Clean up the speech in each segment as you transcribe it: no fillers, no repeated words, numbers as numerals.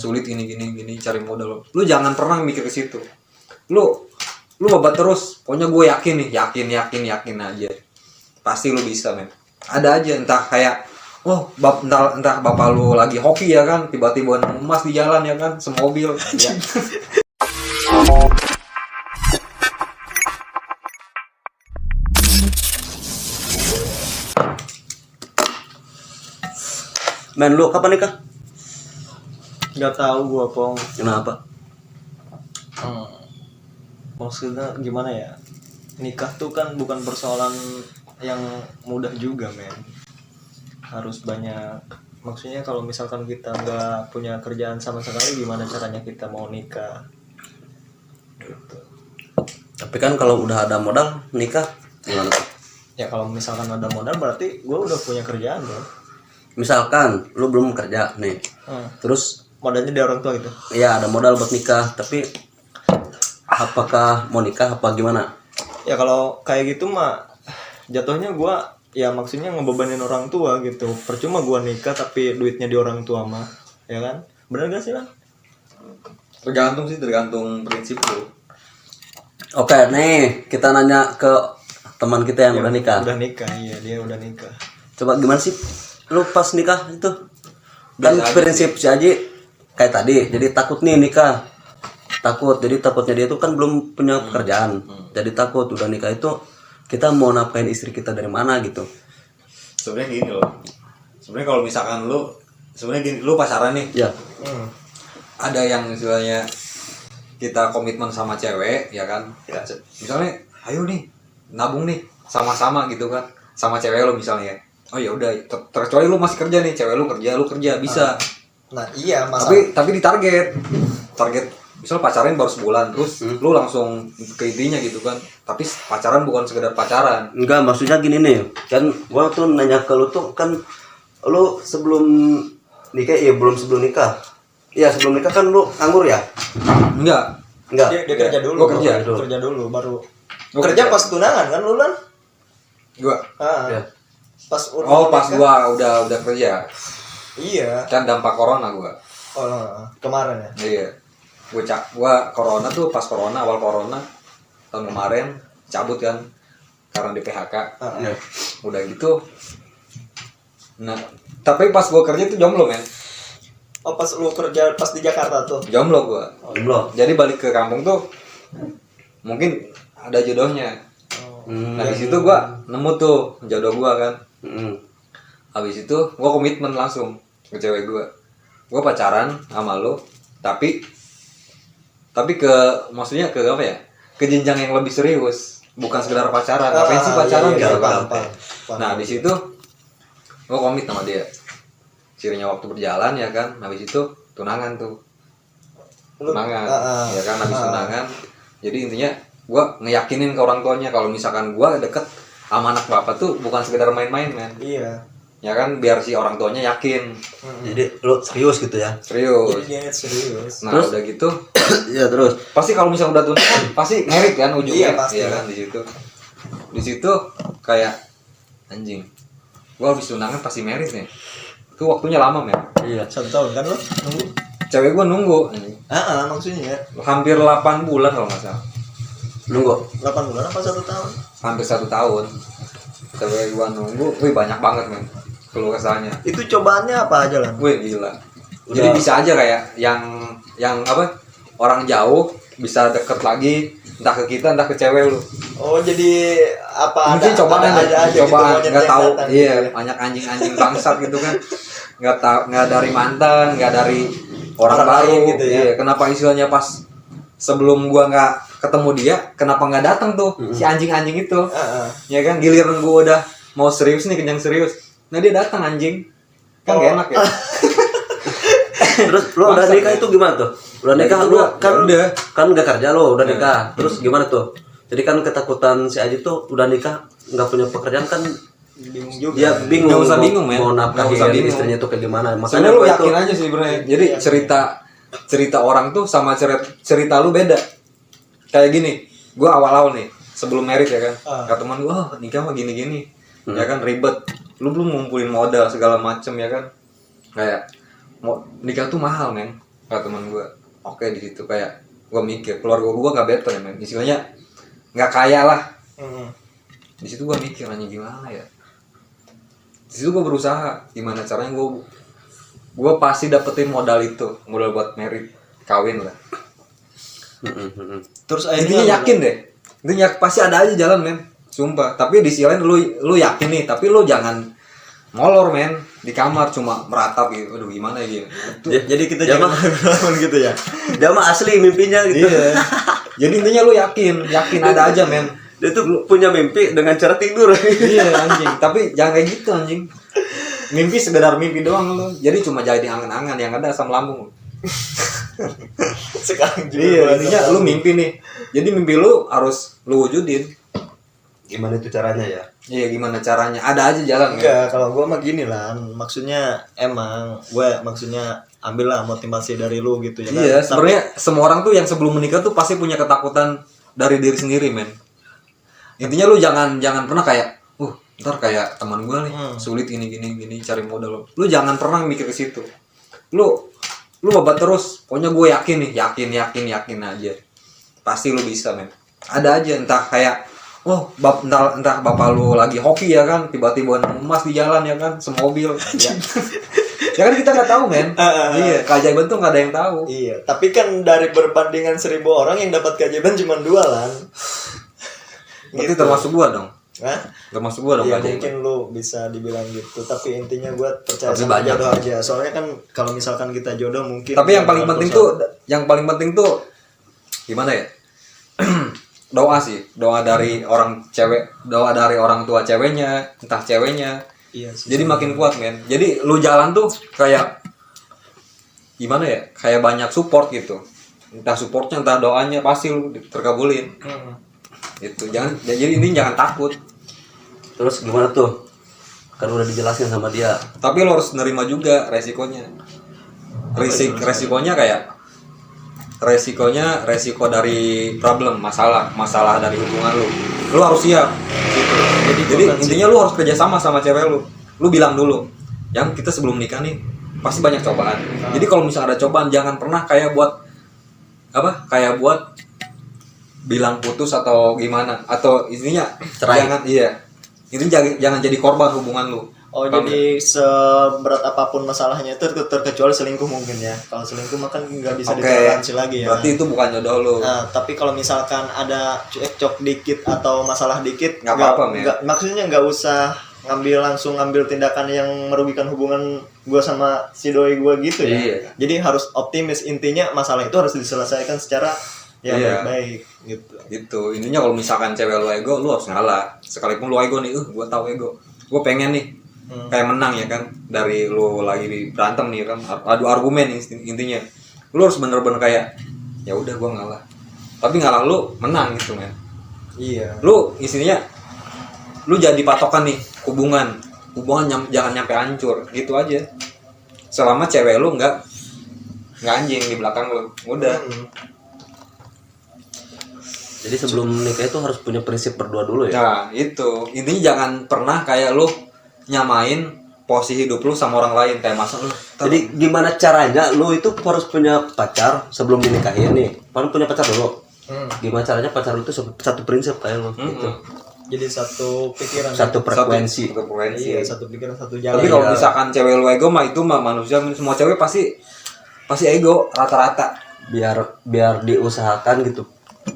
sulit gini cari modal. Lu jangan pernah mikir ke situ. Lu obat terus. Pokoknya gue yakin nih, yakin aja. Pasti lu bisa, men. Ada aja entah kayak entah bapak lu lagi hoki ya kan, tiba-tiba emas di jalan ya kan, semobil. Ya. Men, lu kapan nikah? Gak tahu gua, Pong. Kenapa? Maksudnya gimana ya? Nikah tuh kan bukan persoalan yang mudah juga, men. Harus banyak. Maksudnya kalau misalkan kita nggak punya kerjaan sama sekali, gimana caranya kita mau nikah? Gitu. Tapi kan kalau udah ada modal nikah gimana tuh? Ya kalau misalkan ada modal berarti gua udah punya kerjaan dong. Misalkan lu belum kerja nih, terus Modalnya dari orang tua gitu. ya ada modal buat nikah, tapi apakah mau nikah apa gimana? Ya kalau kayak gitu mah jatuhnya gua ya maksudnya ngebebanin orang tua gitu. Percuma gua nikah tapi duitnya di orang tua mah, ya kan? Bener gak sih, Bang? Tergantung prinsip lu. Oke, nih kita nanya ke teman kita yang udah nikah. Udah nikah, iya dia udah nikah. Coba gimana sih lu pas nikah itu? Kan Biasa aja prinsip si Aji kayak tadi, jadi takut nih nikah. Jadi takutnya dia tuh kan belum punya pekerjaan. Jadi takut udah nikah itu kita mau nafkahin istri kita dari mana gitu. Sebenarnya gini loh. Sebenarnya kalau misalkan lu pacaran nih, Ya. ada yang istilahnya kita komitmen sama cewek ya kan. Ya. Misalnya ayo nih nabung nih sama-sama gitu kan, sama cewek lo misalnya. Oh ya udah, terkecuali lu masih kerja nih, cewek lu kerja bisa. Nah iya masalah. Tapi target misal pacaran baru sebulan terus lu langsung ke intinya gitu kan. Tapi pacaran bukan sekedar pacaran. Enggak, maksudnya gini nih. Kan gua tuh nanya ke lu tuh kan lu sebelum nikah belum sebelum nikah. Iya, sebelum nikah kan lu nganggur ya? Enggak. Dia kerja dulu. Gua kerja dulu baru. Gua Kerja pas tunangan kan lu kan? Gua. Ya. Pas Pas gua udah kerja. Iya. Kan dampak corona gua. Oh, kemarin ya. Iya. Gua corona tuh pas awal corona tahun kemarin cabut kan karena di PHK. Ya. Udah gitu. Nah, tapi pas gua kerja tuh jomblo, men. Oh, pas lu kerja pas di Jakarta tuh. Jomblo gua. Jomblo. Jadi balik ke kampung tuh mungkin ada jodohnya. Nah, di situ gua nemu tuh jodoh gua kan. Habis itu gua komitmen langsung ke cewek gua. Gua pacaran sama lo, tapi maksudnya ke apa ya? Ke jenjang yang lebih serius, bukan sekedar pacaran. Ngapain sih pacaran gitu kan? Nah, di situ gua komit sama dia. Cirinya waktu berjalan ya kan. Habis itu tunangan tuh. Tunangan. Ya kan habis tunangan. Jadi intinya gua ngeyakinin ke orang tuanya kalau misalkan gua deket sama anak bapak tuh bukan sekedar main-main, men. Iya. Ya kan biar si orang tuanya yakin. Jadi lu serius gitu ya? Serius. Jadi dia serius. Nah, terus? udah gitu Ya terus. pasti kalau misalnya udah tunangan pasti merit kan ujungnya. Iya, pasti. Iya kan di situ. Di situ kayak anjing. Gua habis tunangan pasti merit nih. Itu waktunya lama, men. Iya. 1 tahun kan lu nunggu? Cewek gua nunggu anjing. Maksudnya Hampir 8 bulan kalau nggak salah. Nunggu. 8 bulan apa 1 tahun? Hampir 1 tahun. Cewek gua nunggu, wih banyak banget, men. Keluh kesahnya. Itu cobaannya apa aja lah? Wih gila. Jadi bisa aja kayak yang apa? Orang jauh bisa deket lagi, entah ke kita entah ke cewek lu. Oh, jadi apa Mungkin cobaan aja cobaan gitu, nggak tahu. datang Iya, gitu. banyak anjing-anjing bangsat gitu kan. Nggak dari mantan, nggak dari orang baru lain gitu ya. Iya, kenapa istilahnya pas sebelum gua nggak ketemu dia, kenapa nggak datang tuh si anjing-anjing itu? Ya kan giliran gua udah mau serius nih, kenyang serius. Nah dia datang anjing. Kan gak enak ya. Terus lu udah nikah itu gimana tuh? Udah nikah lu kan udah. Kan gak kerja lu, udah nikah. Terus gimana tuh? Jadi kan ketakutan si Aji tuh udah nikah nggak punya pekerjaan kan Bingung juga. dia bingung. Nggak usah bingung, men. Mau Nggak usah nafkahin bingung. istrinya tuh kayak gimana. Makanya lu gua yakin aja sih sebenarnya. Jadi cerita orang tuh sama cerita lu beda. Kayak gini, gua awal-awal nih sebelum merit ya kan. Kata teman gua, nikah mah gini-gini. Ya kan ribet. Lu belum ngumpulin modal segala macem ya kan. Kayak nikah tuh mahal, men. kata teman gue. Oke, di situ kayak gue mikir keluarga gue nggak better ya men, istilahnya nggak kaya lah. Di situ gue mikir nanya gimana ya, di situ gue berusaha gimana caranya gue pasti dapetin modal buat merit kawin lah. Terus Intinya yakin deh, intinya pasti ada aja jalan men, sumpah. Tapi di sisi lain lu yakin nih, tapi lu jangan molor men di kamar cuma meratap gitu. Aduh gimana ya gitu. Jadi kita jangan gitu ya. Dia mah asli mimpinya gitu. Iya. Jadi intinya lu yakin ada aja men. Dia tuh punya mimpi dengan cara tidur. Iya anjing, tapi jangan kayak gitu anjing. Mimpi sekedar mimpi doang lu. Jadi cuma jadi angan-angan yang ada asam lambung. Sekarang juga. Iya, intinya lu mimpi nih. Jadi mimpi lu harus lu wujudin. Gimana itu caranya ya? Iya, gimana caranya? Ada aja jalan. Enggak, kalau gue mah gini lah. Maksudnya emang gue maksudnya ambillah motivasi dari lu gitu ya kan. Iya, sebenarnya semua orang tuh yang sebelum menikah tuh pasti punya ketakutan dari diri sendiri, men. Intinya lu jangan pernah kayak, ntar kayak teman gue nih, sulit gini cari modal. Lu jangan pernah mikir ke situ. Lu babat terus. Pokoknya gue yakin nih, yakin aja. Pasti lu bisa, men. Ada aja entah kayak entah bapak lu lagi hoki ya kan, tiba-tiba emas di jalan ya kan, semobil. Ya. Ya kan kita nggak tahu men. Iya, keajaiban tuh nggak ada yang tahu. Iya, tapi kan dari perbandingan 1.000 orang yang dapat keajaiban cuma 2 lan. Berarti termasuk gua dong. Hah? Termasuk gua dong. Iya keajaiban. mungkin lu bisa dibilang gitu, tapi intinya gua percaya Tapi sama banyak. jodoh aja. Soalnya kan kalau misalkan kita jodoh mungkin. Tapi yang paling penting tuh gimana ya? Doa sih, doa dari orang cewek, doa dari orang tua ceweknya, entah ceweknya. Iya sih. Jadi makin kuat men. Jadi lu jalan tuh kayak gimana ya? Kayak banyak support gitu. Entah supportnya, entah doanya pasti lu terkabulin. Itu jadi ini jangan takut. Terus gimana tuh? Kan udah dijelasin sama dia. Tapi lu harus nerima juga resikonya. Resiko dari problem, masalah dari hubungan lu harus siap gitu. Jadi intinya lu harus kerjasama sama cewek lu bilang dulu yang kita sebelum nikah nih pasti banyak cobaan. Jadi kalau misalnya ada cobaan jangan pernah kayak buat bilang putus atau gimana, atau intinya Cerai. jangan jadi korban hubungan lu. Oh jadi seberat apapun masalahnya itu terkecuali selingkuh mungkin ya. Kalau selingkuh mah kan nggak bisa ditoleransi lagi ya. Berarti itu bukan jodoh lu. Nah, tapi kalau misalkan ada cekcok dikit atau masalah dikit, Nggak apa-apa, men. maksudnya nggak usah langsung ngambil tindakan yang merugikan hubungan gue sama si doi gue gitu ya. Iya. Jadi harus optimis, intinya masalah itu harus diselesaikan secara yang Iya. baik-baik gitu. Gitu. Intinya kalau misalkan cewek lu ego, lu harus ngalah. Sekalipun lu ego nih, gue tahu ego. Gue pengen nih kayak menang ya kan, dari lu lagi berantem nih kan, adu argumen intinya. Lu harus bener-bener kayak ya udah gue ngalah. Tapi ngalah lu menang gitu men. Iya. Lu istilahnya lu jadi patokan nih hubungan jangan nyampe hancur gitu aja. Selama cewek lu nggak anjing di belakang lu, udah. Jadi sebelum menikah itu harus punya prinsip berdua dulu ya. Nah itu intinya jangan pernah kayak lu nyamain posisi hidup lu sama orang lain, kayak masa lu. Jadi gimana caranya lu itu harus punya pacar sebelum dinikahin nih. Paling punya pacar dulu. Gimana caranya pacar lu itu satu prinsip kayak lu gitu. Jadi satu pikiran, Satu frekuensi. Iya, satu pikiran, satu jalan. Tapi kalau misalkan cewek lu ego mah itu mah manusia, semua cewek pasti ego rata-rata. Biar diusahakan gitu.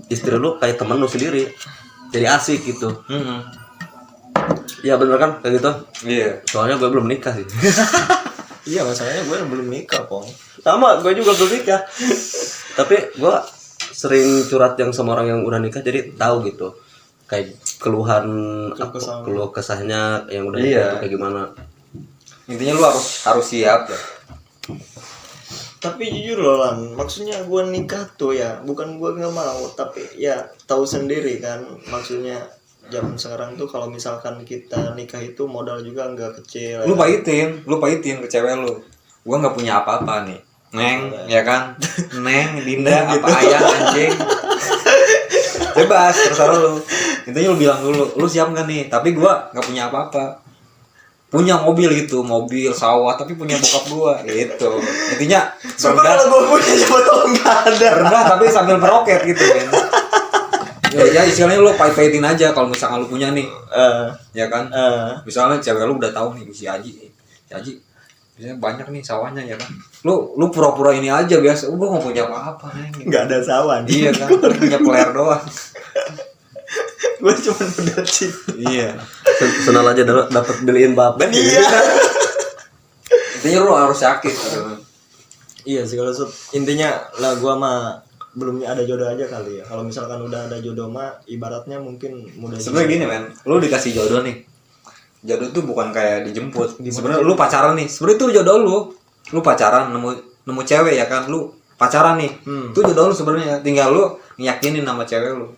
Istri lu kayak temen lu sendiri. Jadi asik gitu. Iya bener kan kayak gitu. Iya. Soalnya gue belum nikah sih. Iya, masalahnya gue belum nikah, Pong. Sama, gue juga belum nikah. Tapi gue sering curhat yang sama orang yang udah nikah, jadi tahu gitu. Kayak keluhan keluh kesahnya yang udah nikah itu kayak gimana. Intinya lu harus siap ya. Tapi jujur loh Lan, maksudnya gue nikah tuh ya, bukan gue nggak mau, tapi ya tahu sendiri kan, maksudnya zaman sekarang tuh kalau misalkan kita nikah itu modal juga nggak kecil. Lu pahitin ke cewek lu. Gua nggak punya apa-apa nih, Neng, ya kan? Neng, Dinda, apa ayah, anjing. Bebas, terserah lu. Intinya lu bilang dulu, lu siap nggak nih? Tapi gua nggak punya apa-apa. punya mobil itu, mobil sawah tapi punya bokap gua gitu. Intinya Sebenarnya kalau gue punya coba tolong nggak ada. rendah tapi sambil meroket gitu kan. Ya istilahnya lu pahit-pahitin aja kalau misalkan lu punya nih. Ya kan? Misalnya cewek lu udah tahu nih si Aji biasanya banyak nih sawahnya ya kan. Lu pura-pura ini aja biasa. Gua enggak punya apa-apa nih. Nggak ada sawah. Iya kan? Gua punya player doang. Gue cuma bener sih. Iya. Senal aja dapat beliin bapak. Iya. Intinya lu harus yakin gitu. Iya sih kalau intinya lah gue mah belum ada jodoh aja kali ya. Kalau misalkan udah ada jodoh mah ibaratnya mungkin mudah. Sebenarnya gini men, lu dikasih jodoh nih. Jodoh tuh bukan kayak dijemput. Sebenarnya lu pacaran nih. Sebenarnya itu jodoh lu. Lu pacaran nemu cewek ya kan, lu pacaran nih. Itu jodoh lu sebenarnya. Tinggal lu ngiyakinin sama cewek lu.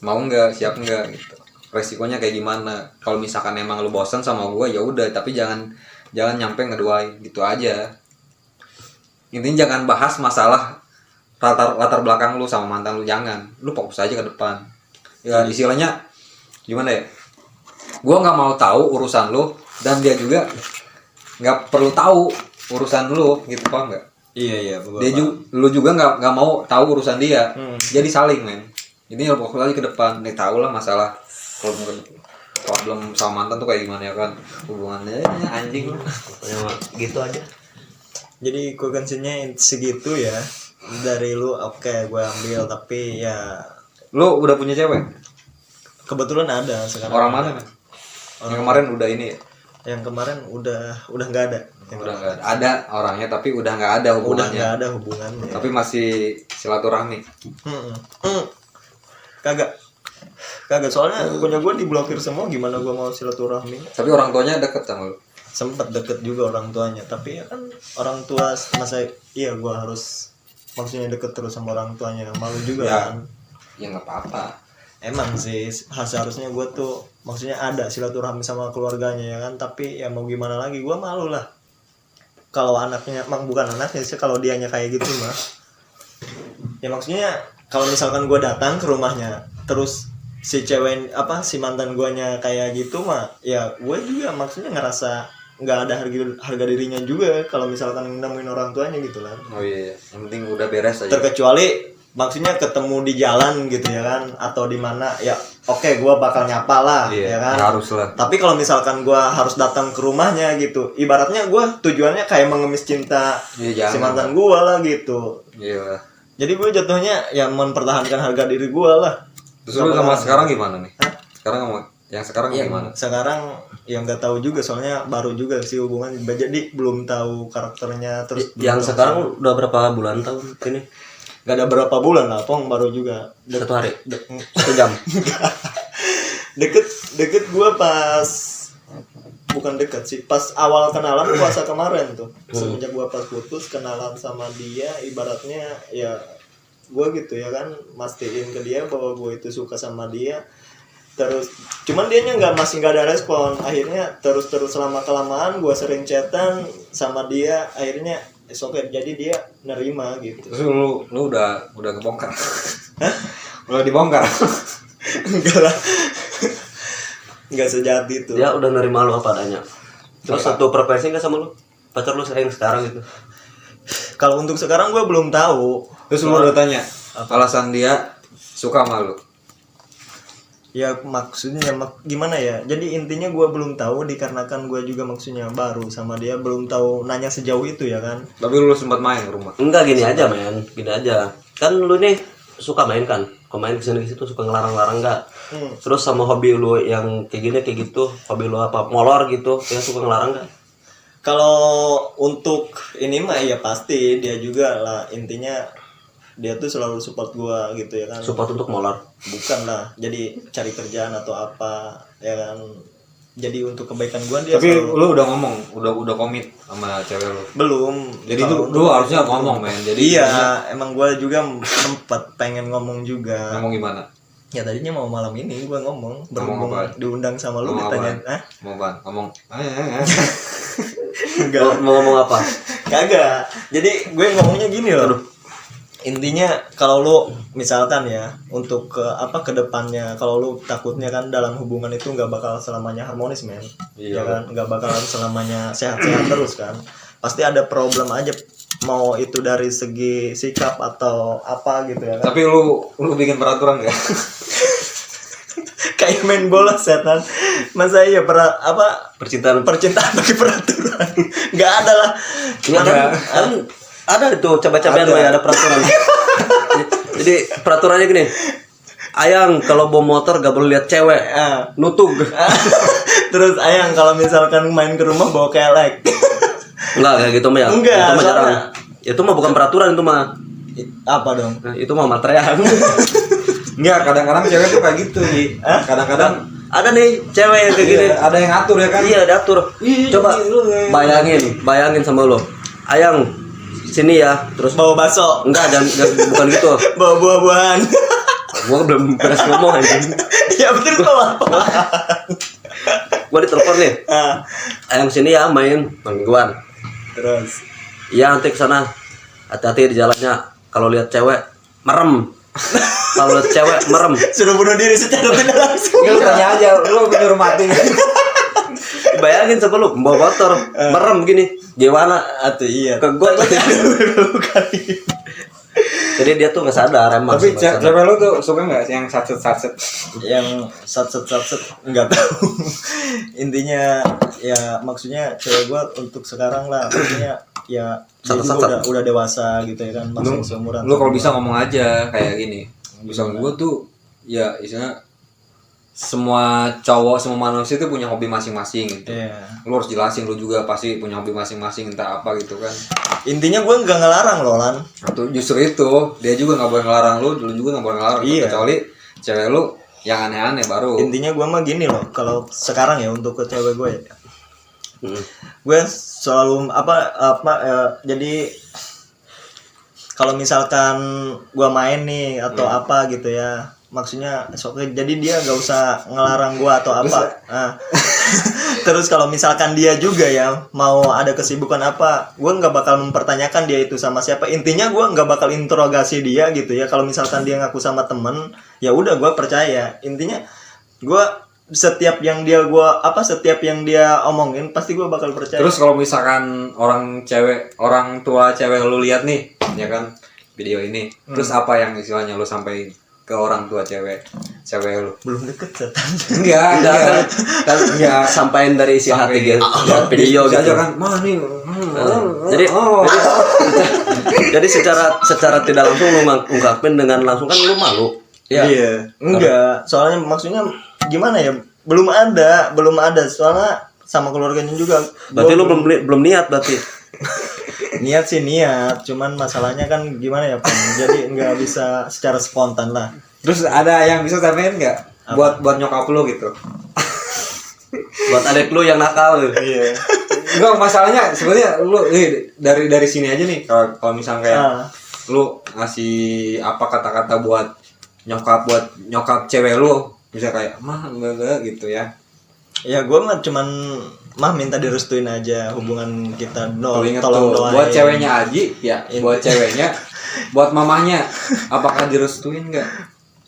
Mau nggak, siap nggak gitu. Resikonya kayak gimana? Kalau misalkan emang lu bosan sama gua ya udah, tapi jangan nyampe ngeduain gitu aja. Intinya jangan bahas masalah latar belakang lu sama mantan lu, jangan. Lu fokus aja ke depan. Ya istilahnya gimana ya? Gua nggak mau tahu urusan lu dan dia juga nggak perlu tahu urusan lu gitu, paham nggak? Iya. Lu juga nggak mau tahu urusan dia. Jadi saling men. Ini lu fokus aja ke depan. Nih tahu lah masalah problem sama mantan tuh kayak gimana ya kan? Hubungannya anjing lu. Gitu aja. Jadi konklusinya segitu ya. Dari lu oke, gue ambil, tapi ya lu udah punya cewek? Kebetulan ada sekarang. Orang mana men? Yang kemarin udah ini ya? Yang kemarin udah nggak ada. Udah nggak ada orangnya, tapi udah nggak ada hubungannya. Udah nggak ada hubungannya. Tapi masih silaturahmi. Kagak soalnya punya gue diblokir semua, gimana gue mau silaturahmi? Tapi orang tuanya deket sama lu. Sempet deket juga orang tuanya, tapi ya kan orang tua masa iya gue harus maksudnya deket terus sama orang tuanya, malu juga ya, kan. Ya nggak apa-apa. Emang sih seharusnya gue tuh maksudnya ada silaturahmi sama keluarganya ya kan, tapi ya mau gimana lagi, gue malu lah kalau anaknya, emang bukan anaknya sih, kalau dianya kayak gitu mah ya maksudnya kalau misalkan gue datang ke rumahnya terus si si mantan guanya kayak gitu mah ya gue juga maksudnya ngerasa nggak ada harga dirinya juga kalau misalkan nemuin orang tuanya gitu kan. Oh iya, yang penting udah beres aja. Terkecuali maksudnya ketemu di jalan gitu ya kan, atau di mana ya oke, gue bakal nyapa lah ya kan. Harus lah. Tapi kalau misalkan gue harus datang ke rumahnya gitu, ibaratnya gue tujuannya kayak mengemis cinta si mantan gue lah gitu. Iya. Jadi gue jatuhnya ya mempertahankan harga diri gue lah. Terus lu sama sekarang gimana nih? Sekarang gimana? Sekarang yang nggak tahu juga, soalnya baru juga sih hubungan, jadi belum tahu karakternya. Terus yang sekarang udah berapa bulan tahun ini? Gak ada berapa bulan lah, Pong, baru juga. 1 hari, 1 jam. deket gue pas, bukan deket sih, pas awal kenalan puasa kemarin tuh. Semenjak gue pas putus kenalan sama dia, ibaratnya ya gue gitu ya kan, mastiin ke dia bahwa gue itu suka sama dia. Terus cuman dianya masih nggak ada respon. Akhirnya terus lama kelamaan gue sering chatan sama dia, akhirnya oke, jadi dia nerima gitu. Terus lu udah kebongkar. Hah? Udah dibongkar. Enggak lah. Enggak sejati itu. Dia udah nerima lu apa adanya. Terus satu frekuensi enggak sama lu? Pacar lu yang sekarang gitu. Kalau untuk sekarang gue belum tahu. Terus lu udah tanya alasan dia suka sama lu? Ya maksudnya gimana ya, jadi intinya gue belum tahu, dikarenakan gue juga maksudnya baru sama dia, belum tahu nanya sejauh itu ya kan. Tapi lu sempat main ke rumah? Enggak, gini aja men, gini aja kan, lu nih suka main kan, kau main kesini kesitu suka ngelarang-larang nggak? Terus sama hobi lu yang kayak gini kayak gitu, hobi lu apa, molor gitu, ya suka ngelarang nggak? Kalau untuk ini mah ya pasti dia juga lah, intinya dia tuh selalu support gua gitu ya kan. Support untuk molor? Bukan lah, jadi cari kerjaan atau apa ya kan. Jadi untuk kebaikan gua dia. Tapi selalu... lu udah ngomong, udah komit sama cewek lu? Belum. Jadi lu harusnya ngomong men. Jadi iya, emang gua juga sempat pengen ngomong juga. Ngomong gimana? Ya tadinya mau malam ini gua ngomong, berhubung diundang sama lu ngomong ditanya, "Ah, mau ban?" Ngomong. Enggak. Mau ngomong apa? Kagak. Jadi gue ngomongnya gini loh. intinya kalau lu misalkan ya untuk ke depannya, kalau lu takutnya kan dalam hubungan itu nggak bakal selamanya harmonis men, ya kan, nggak bakalan selamanya sehat-sehat terus kan, pasti ada problem aja, mau itu dari segi sikap atau apa gitu ya kan. Tapi lu bikin peraturan nggak? Kayak main bola setan, masa iya Percintaan pakai peraturan? Nggak ada lah. Ada itu cabai-cabean mah ada peraturan. Jadi peraturannya gini. Ayang kalau bawa motor gak boleh lihat cewek. Nutug. Terus ayang kalau misalkan main ke rumah bawa kelek. Enggak kayak gitu mah ya. Enggak, itu mah jarang. Itu mah bukan peraturan itu mah. Apa dong? Nah, itu mah material. Enggak, kadang-kadang cewek tuh kayak gitu, Ji. Kadang-kadang ada nih cewek yang kayak gini. ada yang ngatur ya kan? Iya, diatur. Coba bayangin sama lo. Ayang sini ya, terus Bawa bakso. enggak bukan gitu. Bawa buah-buahan. Gua belum beres ngomong anjing. Ya betul bawa apa? Gua ditelepon nih. Ayang sini ya main mingguan. Terus Iya nanti kesana. Hati-hati di jalannya. Kalau lihat cewek merem. Kalau lihat cewek merem. suruh bunuh diri secara tidak langsung. Lu tanya aja, lu nyuruh mati. Bayangin sebelum bawa motor merem gini. Gimana? Atau iya. Ke gua Jadi dia tuh nggak sadar emang. Tapi cewek lu tuh suka nggak yang satset? Yang satset nggak tahu. Intinya ya maksudnya cewek gua untuk sekarang lah, maksudnya ya dia juga udah dewasa gitu ya kan, masih seumuran. Lu kalau bisa ngomong aja kayak gini. Misalnya gua tuh ya istilahnya semua cowok, semua manusia itu punya hobi masing-masing gitu. Yeah. Lu harus jelasin, lu juga pasti punya hobi masing-masing, entah apa gitu kan. Intinya gue nggak ngelarang loh Lan. Justru itu, dia juga nggak boleh ngelarang lu juga nggak boleh ngelarang. Iya. Kecuali cewek lu yang aneh-aneh baru. Intinya gue mah gini loh, kalau sekarang ya untuk ke cewek gue ya. Gue selalu jadi kalau misalkan gue main nih atau apa gitu ya, maksudnya jadi dia nggak usah ngelarang gua atau apa. Terus kalau misalkan dia juga ya mau ada kesibukan apa, gua nggak bakal mempertanyakan dia itu sama siapa. Intinya gua nggak bakal interogasi dia gitu ya. Kalau misalkan dia ngaku sama temen, ya udah gua percaya. Intinya gua setiap yang dia omongin pasti gua bakal percaya. Terus kalau misalkan orang tua cewek lu lihat nih, ya kan video ini, terus apa yang istilahnya lu sampein ke orang tua cewek lu? Belum deket setan. Enggak. Sampaiin dari isi hati gitu. Video gitu. Aja kan, mah nih. Jadi secara tidak langsung lu ngungkapin dengan langsung kan lu malu. Ya. Iya. Enggak, soalnya maksudnya gimana ya? Belum ada soalnya sama keluarganya juga. Berarti lu belum niat berarti. Niat sih niat, cuman masalahnya kan gimana ya Pak? Jadi nggak bisa secara spontan lah. Terus ada yang bisa sampein nggak buat nyokap lu gitu? Buat adik lu yang nakal. Iya. Enggak, masalahnya sebenarnya lu dari sini aja nih, kalau misalnya kayak lu ngasih apa kata-kata buat nyokap cewek lu, bisa kayak mah enggak gitu ya. Ya gue mah cuman minta direstuin aja hubungan kita. Tolong doain. Buat ceweknya Aji ya, buat ceweknya, buat mamahnya, apakah direstuin nggak?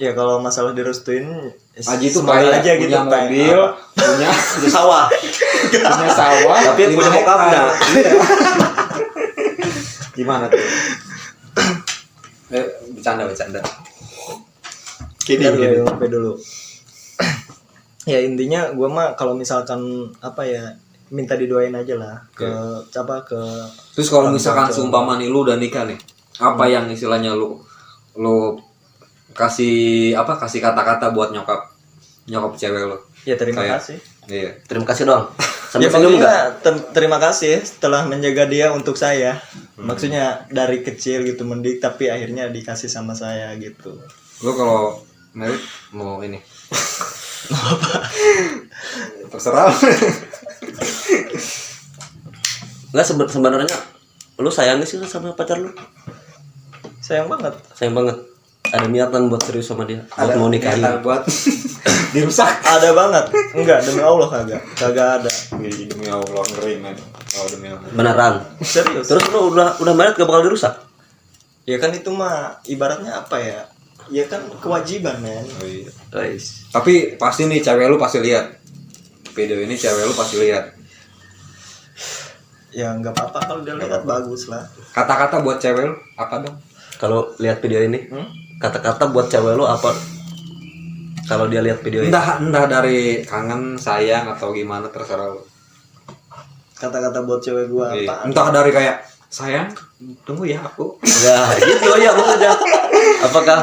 Ya kalau masalah direstuin, Aji itu kaya aja gitu, punya mobil, punya sawah, tapi punya bokapnya. Gimana tuh? Bercanda. Kini dulu. Ya intinya gue mah kalau misalkan minta didoain aja lah ke. Terus kalau misalkan seumpama nih lu udah nikah nih, apa yang istilahnya lu kasih kata-kata buat nyokap cewek lu? Ya terima kasih. Iya. Terima kasih doang. Ya maksudnya terima kasih telah menjaga dia untuk saya. Maksudnya dari kecil gitu mendidik, tapi akhirnya dikasih sama saya gitu. Lu kalau merit mau ini? Apa? Terserah. Enggak sebenarnya lu sayang sih sama pacar lu? Sayang banget. Ada niatan buat serius sama dia, buat mau nikahin. Ada buat dirusak. Ada banget. Enggak, demi Allah kagak ada. Demi Allah ngeri men. Oh demi Allah. Beneran. Serius. Terus lu udah married gak bakal dirusak? Ya kan itu mah ibaratnya apa ya? Ya kan kewajiban, men. Oh, iya. Guys. Tapi pasti nih cewek lu pasti lihat video ini, cewek lu pasti lihat. Ya nggak apa-apa kalau dia lihat, bagus lah. Kata-kata buat cewek lu apa dong? Kalau lihat video ini, kata-kata buat cewek lu apa? Kalau dia lihat video ini. Entah dari kangen, sayang atau gimana, terserah lu. Kata-kata buat cewek gua Iya. apa? Entah dari kayak sayang, tunggu ya aku. Nah, gitu ya maksudnya. Apakah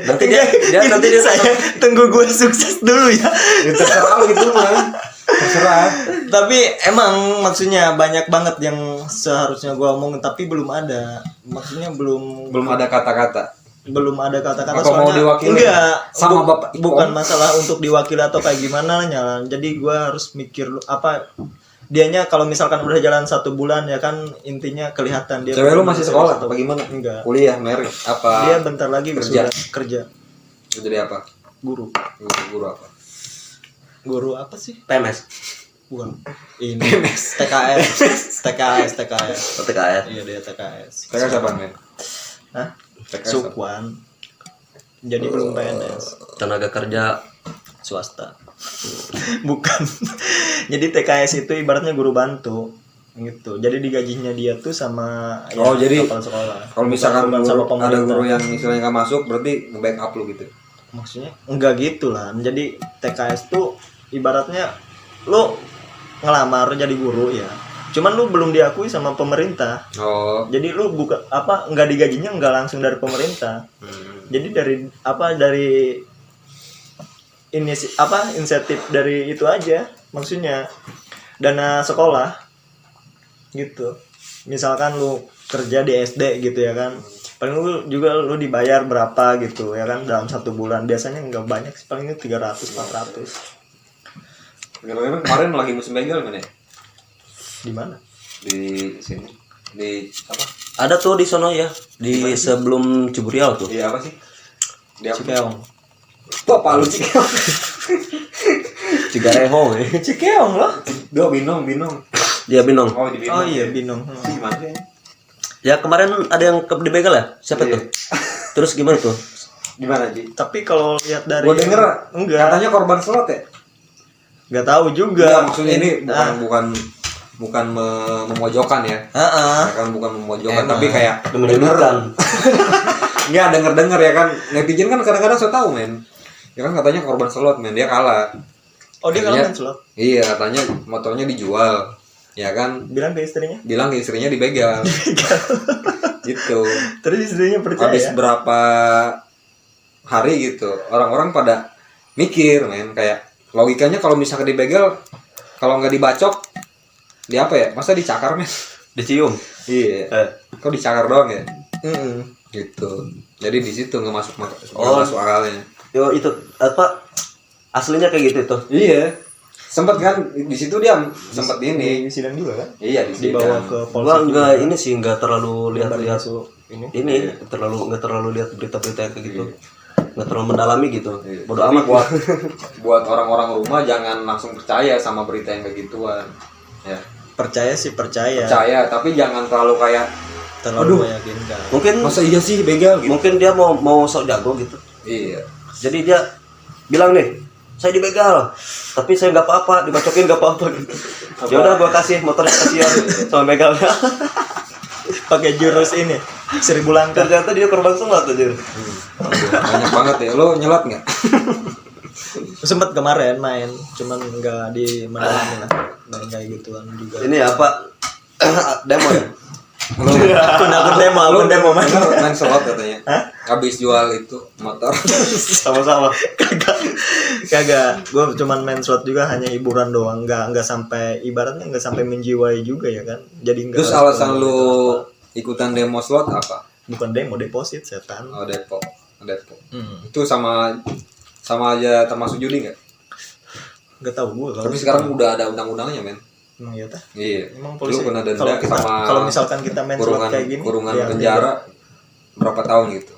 nanti dia nanti dia saya tunggu gue sukses dulu ya. Ya, terserah lu gitu mah. Terserah. Tapi emang maksudnya banyak banget yang seharusnya gue omongin tapi belum ada. Maksudnya belum Ada kata-kata. belum ada kata-kata. Atau mau soalnya diwakili enggak sama Bapak Ipong? bukan masalah untuk diwakili atau kayak gimana nya. Jadi gue harus mikir apa dianya kalau misalkan udah jalan 1 bulan ya kan intinya kelihatan dia. Cewek lu masih sekolah apa gimana? Enggak. Kuliah, merit apa? Dia bentar lagi kerja. kerja. Jadi apa? Guru. Guru apa? Guru apa sih? PMS. Bukan. Ini TKS. TKS. Iya dia TKS. TKS apa, men? Hah? TKS apa? Sukwan. Jadi belum PNS. Tenaga kerja Swasta. Bukan. Jadi TKS itu ibaratnya guru bantu gitu. Jadi digajinya dia tuh sama jadi kepala sekolah. Kalau misalkan Bukan sama guru, ada pemerintah. guru yang istilahnya nggak masuk, berarti nge-backup lu gitu. Maksudnya enggak gitu lah. Jadi TKS tuh ibaratnya lu ngelamar jadi guru ya. Cuman lu belum diakui sama pemerintah. Oh. Jadi lu buka apa enggak digajinya enggak langsung dari pemerintah. Jadi dari ini insentif dari itu aja, maksudnya dana sekolah gitu. Misalkan lu kerja di SD gitu ya kan, paling lu dibayar berapa gitu ya kan dalam 1 bulan. Biasanya nggak banyak sih, palingnya 300-400. Kemarin lagi musim begal mana? Di mana? Di sini. Di apa? ada tuh di sono ya, di sebelum Ciburial tuh. Iya apa sih? Di apa? Cikeong. Bapak lu Cikeong. Cigareho ya. Cikeong loh. Duh, Binong. Dia Binong. Oh, di Binong. Oh iya Binong. Gimana sih? Ya kemarin ada yang dibegal ya? Siapa Iya. tuh? Terus gimana tuh? Gimana, Ji? Tapi kalau lihat dari Gua denger enggak, katanya korban slot ya? nggak tahu juga. Enggak, maksudnya ini bukan memojokkan ya. Heeh. Kan bukan memojokkan, Emang. tapi kayak Menyudutkan. Enggak, denger ya kan. Netizen kan kadang-kadang so tahu, men. Ya kan katanya korban slot, men, dia kalah. Oh dia Katanya- kalah main slot. Iya, katanya motornya dijual. Ya kan? Bilang ke istrinya. Bilang ke istrinya dibegal. Gitu. Terus istrinya percaya. Habis berapa hari gitu, orang-orang pada mikir, men, kayak logikanya kalau misalnya dibegal, kalau nggak dibacok, di apa ya? Masa dicakar, men? Dicium. Iya. Kok dicakar doang ya? Gitu. Jadi di situ nggak masuk masuk akalnya. Yo itu apa? Aslinya kayak gitu tuh. Iya. Sempet kan di situ dia sempet ini. Di sidang juga kan? Iya, di Dibawa sidang. ke Gua polsek. enggak ini sih enggak terlalu lihat-lihat ini. ini enggak terlalu lihat berita-berita kayak gitu. Enggak terlalu mendalami gitu. Iya. Bodoh Tapi amat buat orang-orang rumah jangan langsung percaya sama berita yang kayak gituan. Ya. Percaya sih percaya. Percaya, tapi jangan terlalu kayak Terlalu meyakinkan. Mungkin masa iya sih begal gitu. mungkin dia mau sok jago gitu. Iya. Jadi dia bilang nih, saya dibegal, tapi saya nggak apa-apa, dibacokin nggak apa-apa gitu. Ya udah gua kasih motornya kasihan sama begalnya. Pakai jurus ini 1000 langkah. Ternyata dia korban semua tuh jir. Banyak banget ya. Lo nyelat nggak? Sempet kemarin main, cuman nggak di mana lah. Main kayak gituan juga. Ini apa? Demo ya? Akun demo main. Main slot katanya. Habis jual itu motor. Sama-sama. Kagak. Gue cuman main slot juga hanya hiburan doang, nggak sampai ibaratnya nggak sampai menjiwai juga ya kan. Jadi nggak. Terus harus alasan gitu lu apa. ikutan demo slot apa? Bukan demo, deposit setan. Oh, Depok. Itu sama aja termasuk judi nggak? Nggak tahu gue. Tapi sekarang udah ada undang-undangnya, men. Emang iya tah? Iya. Emang Lu polisi. kena denda Kalau sama misalkan kita main slot kayak gini, kurungan ya, penjara berapa tahun gitu?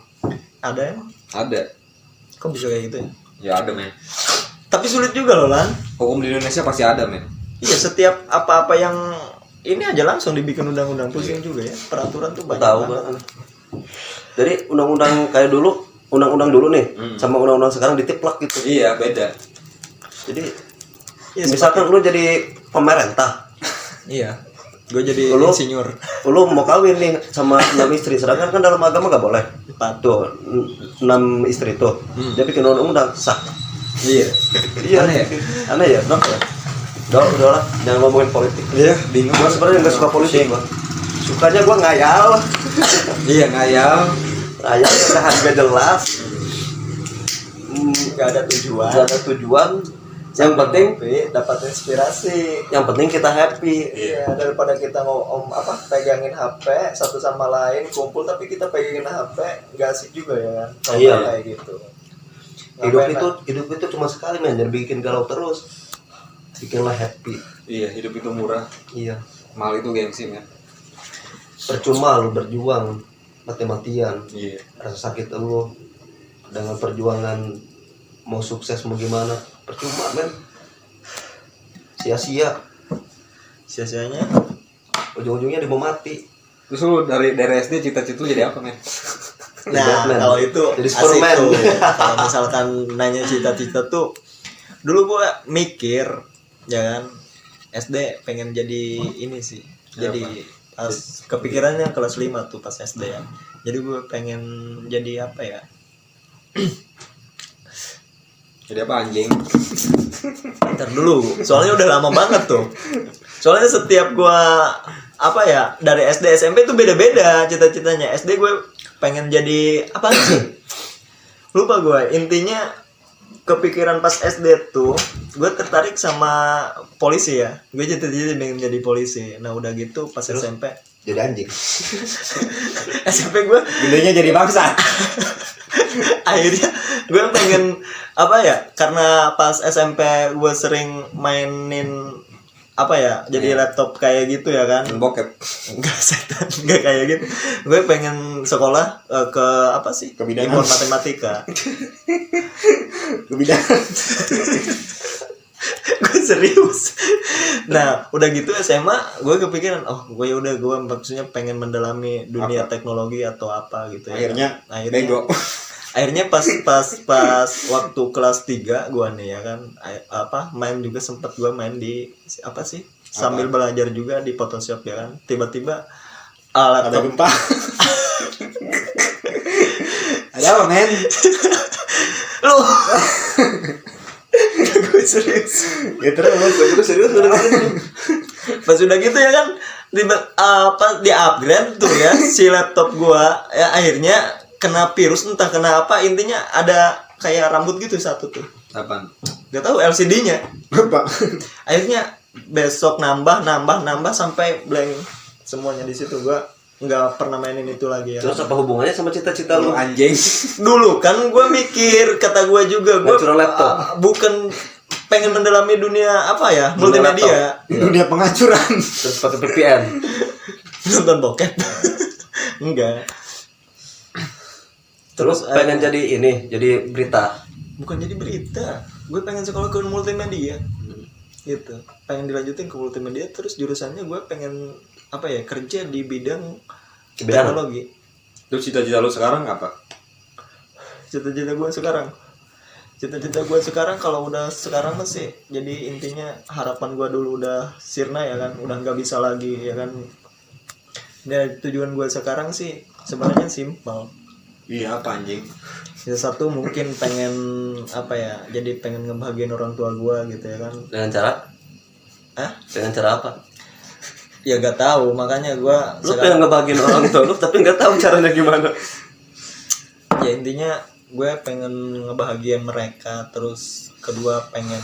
ada ya? Ada. Kok bisa kayak gitu ya? Ya ada, men. Tapi sulit juga loh Lan. Hukum di Indonesia pasti ada, men. Iya setiap apa-apa yang ini aja langsung dibikin undang-undang, pusing juga ya. Peraturan tuh banyak Tahu banget. kan. Jadi undang-undang kayak dulu, undang-undang dulu nih sama undang-undang sekarang ditiplak gitu. Iya, beda. Jadi misalkan lu jadi pemerintah, Iya. Gue jadi Lu- insinyur. lu mau kawin nih sama 6 istri, sedangkan kan dalam agama gak boleh. 4. Tuh 6 istri tuh. Dia bikin undang-undang sah. Iya. Iya. Aneh ya? Aneh ya, Dok. Udah lah, jangan ngomongin politik. Iya, bingung. Gua sebenarnya nggak suka politik, gua. Sukanya gua ngayal. Iya, ngayal. Ngayal udah harga jelas. Gak ada tujuan. Gak ada tujuan. Yang penting, dapat inspirasi. yang penting kita happy. Iya, daripada kita pegangin HP satu sama lain kumpul tapi kita pegangin HP nggak asik juga ya kan. Kalau Iya. kayak gitu. Hidup itu cuma sekali, men. Jangan bikin galau terus. Bikinlah happy. Iya, hidup itu murah. Iya. Mahal itu gengsi, men. Percuma lu berjuang mati-matian. Iya. Rasa sakit lu dengan perjuangan mau sukses mau gimana, percuma, men. Sia-sia. Sia-sianya Ujung-ujungnya dia mau mati. Terus lu dari SD cita-cita lu jadi apa, men? nah Batman. kalau itu Jadi asik Superman. tuh. Kalau misalkan nanya cita-cita tuh dulu gua mikir ya kan SD pengen jadi ini sih. Jadi pas kepikirannya kelas 5 tuh pas SD ya. Jadi gue pengen jadi apa ya? Jadi apa, anjing? Ntar dulu, soalnya udah lama banget tuh. Soalnya setiap gua apa ya dari SD SMP tuh beda-beda cita-citanya. SD gue pengen jadi apa sih? Lupa gue. Intinya kepikiran pas SD tuh, gue tertarik sama polisi ya. Gue cita-cita pengen jadi polisi. Nah udah gitu pas SMP. Jadi anjing. SMP gue Gedenya jadi bangsa. akhirnya gue pengen apa ya karena pas SMP gue sering mainin apa ya jadi laptop kayak gitu ya kan Bokep. enggak setan enggak kayak gitu gue pengen sekolah ke apa sih Kebidanan. impor matematika Kebidanan. gue serius. Nah udah gitu SMA gue kepikiran gue maksudnya pengen mendalami dunia teknologi atau apa gitu ya. Akhirnya bego. Akhirnya pas waktu kelas 3 gua nih ya kan main juga sempet gua main di apa sih sambil belajar juga di Photoshop ya kan tiba-tiba Ada laptop gempa. Ada apa, men? lu gue serius Ya terus, gue serius udah. pas udah gitu ya kan di upgrade tuh ya si laptop gua ya akhirnya kena virus entah kenapa intinya ada kayak rambut gitu satu tuh Apaan? gak tahu LCD-nya Apa? akhirnya besok nambah sampai blank semuanya di situ gua nggak pernah mainin itu lagi ya. Terus apa hubungannya sama cita-cita lu? Anjing. Dulu kan gua mikir kata gua juga gua Ngacur laptop. bukan pengen mendalami dunia apa ya multimedia Dunia pengacuran. Terus pakai VPN. nonton bokep enggak Terus pengen jadi ini, jadi berita. bukan jadi berita gue pengen sekolah ke multimedia gitu pengen dilanjutin ke multimedia terus jurusannya gue pengen apa ya kerja di bidang teknologi. Terus cita-cita lu sekarang apa? Cita-cita gue sekarang kalau udah sekarang masih jadi intinya harapan gue dulu udah sirna ya kan udah nggak bisa lagi ya kan. Dan tujuan gue sekarang sih sebenarnya simpel. Iya, apa anjing? Yang satu mungkin pengen apa ya jadi pengen ngebahagiain orang tua gue gitu ya kan. Dengan cara? Dengan cara apa? Ya gak tahu makanya gue Lu pengen ngebahagiain orang tua lu tapi nggak tahu caranya gimana. ya intinya gue pengen ngebahagiain mereka terus kedua pengen